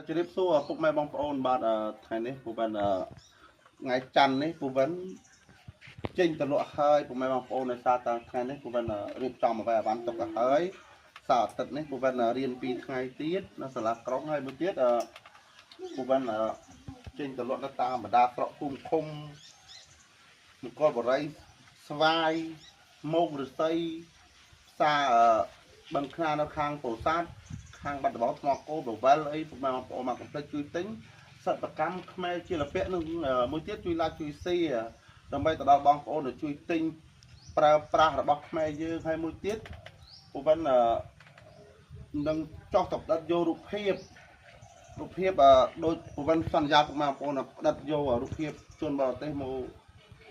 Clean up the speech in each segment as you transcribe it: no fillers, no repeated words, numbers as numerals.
ជម្រាបសួរពុកម៉ែបងប្អូនបាទថ្ងៃនេះពូវិនថ្ងៃច័ន្ទនេះពូវិនចេញទៅលក់ហើយពុកម៉ែបងប្អូននៅសារតាថ្ងៃនេះពូវិនរៀបចំអ្វីអាវ៉ាន់ទុកទៅហើយសៅរ៍អាទិត្យនេះពូវិនរៀន2ថ្ងៃទៀតនៅសាលាក្រុងហើយមួយទៀតពូវិនចេញទៅលក់នៅតាមបណ្ដាស្រុកភូមិឃុំនគរបុរីស្វាយមុខឫស្សីផ្សារបឹងខ្នានៅខាងពោធិ៍សាត់ខាងបាត់ដំបងថ្មគោបវលអីពុកម៉ែបងប្អូនមកកំភ្លេចជួយទិញសិប្បកម្មខ្មែរជាលពាក់នឹងមួយទៀតជួយឡាជួយស៊ីដើម្បីទៅដល់បងប្អូនជួយទិញប្រើប្រាស់របស់ខ្មែរយើងហើយមួយទៀតពុកវិននឹងចោះទៅផ្ដិតយករូបភាពដូចពុកវិនសន្យាពុកម៉ែបងប្អូនផ្ដិតយករូបភាពជនបរទេសម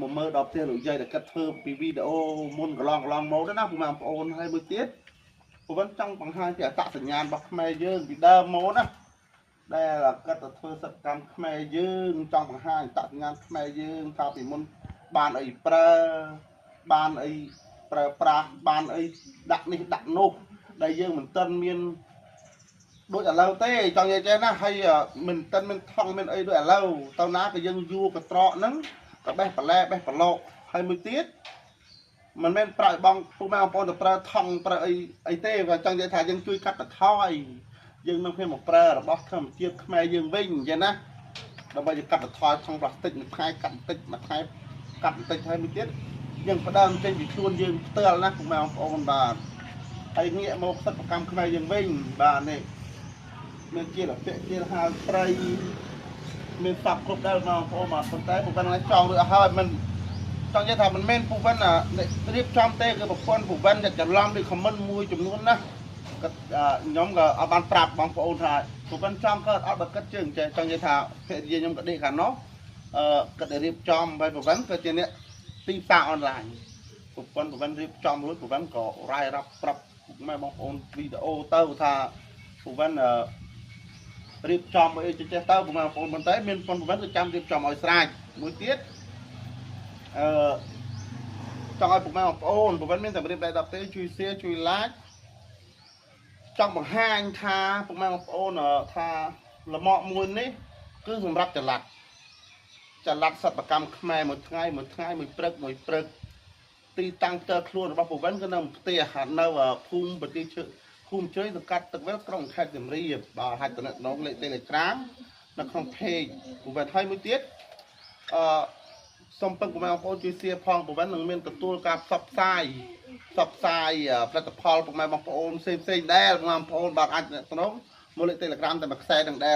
កមើលដល់ផ្ទះលោកយាយដែលកាត់ធ្វើពីវីដេអូមុនកន្លងមកណាពុកម៉ែបងប្អូនហើយមួយទៀតពូវិនចង់បង្ហាញពីអត្តសញ្ញាណរបស់ខ្មែរយើងពីដើមមកណាដែលកាត់ទៅធ្វើសិប្បកម្មខ្មែរយើងចង់បង្ហាញអត្តសញ្ញាណខ្មែរយើងថាពីមុនបានអីបានអីប្រើប្រាស់បានអីដាក់នេះដាក់នោះដែលយើងមិនទាន់មានដូចឥឡូវទេចង់និយាយចេះណាហើយមិនទាន់មានថងមានអីដូចឥឡូវតើណាក៏យើងយួរកត្រកហ្នឹងក៏បេះបន្លែបេះប្រឡោកហើយមួយទៀតមិនមែនប្រើបងពុកម៉ែបងប្អូនទៅប្រើថង់ប្រើអីទេគាត់ចង់និយាយថាយើងជួយកាត់បន្ថយយើងនឹងមកប្រើរបស់ធម្មជាតិខ្មែរយើងវិញអញ្ចឹងណាដើម្បីកាត់បន្ថយថង់ប្លាស្ទិកមួយថ្ងៃកាត់បន្តិចមួយថ្ងៃកាត់បន្តិចហើយមួយទៀតយើងផ្ដើមចេញពីខ្លួនយើងផ្ទាល់ណាពុកម៉ែបងប្អូនបាទហើយងាកមកសិប្បកម្មខ្មែរយើងវិញបាទនេះមានជាលពាក់ជាហាលត្រីមានសពគ្រប់ដែរបងប្អូនបាទប៉ុន្តែពុកវិនចង់រួចហើយមិនចង់និយាយថាមិនមែនពូវិនរៀបចំទេគឺប្រព័ន្ធពូវិនតែច្រឡំដូចខមមិនមួយចំនួនណាខ្ញុំក៏អត់បានប្រាប់បងប្អូនថាពូវិនចំក៏អត់បើគិតជើងចេះចង់និយាយថាភរិយាខ្ញុំក៏ដេកខាងនោះគាត់រៀបចំហើយពូវិនក៏ជាអ្នកទីផ្សារអនឡាញពូវិនរៀបចំរួចពូវិនក៏រាយរាប់ប្រាប់ម៉ែបងប្អូនវីដេអូទៅថាពូវិនរៀបចំអីចេះទៅបងប្អូនប៉ុន្តែមានពូវិនក៏ចាំរៀបចំឲ្យស្រាច់មួយទៀតចង់ឲ្យពុកម៉ែបងប្អូនពូវិនមានតែរៀបដៃ10ទេជួយ share ជួយ like ចង់បង្ហាញថាពុកម៉ែបងប្អូនថាលម៉កមួយនេះគឺសម្រាប់ចល័តសិប្បកម្មខ្មែរមួយថ្ងៃមួយព្រឹកទីតាំងផ្ទាល់ខ្លួនរបស់ពូវិនគឺនៅផ្ទះនៅភូមិប្រទេសភូមិជ្រៃសង្កាត់ទឹកវែលក្រុងខេត្តសៀមរាបបាទហាច់តំណងលេខ Telegram នៅក្នុង page ពូវិនហើយមួយទៀតសូមពឹងពុកម៉ែបងប្អូនជួយ share ផងពូវិននឹងមានទទួលការផ្សព្វផ្សាយផលិតផលពុកម៉ែបងប្អូនផ្សេងដែរបងប្អូនបាទអាចតំណងមកលេខ Telegram តែមួយខ្សែនឹងដែរ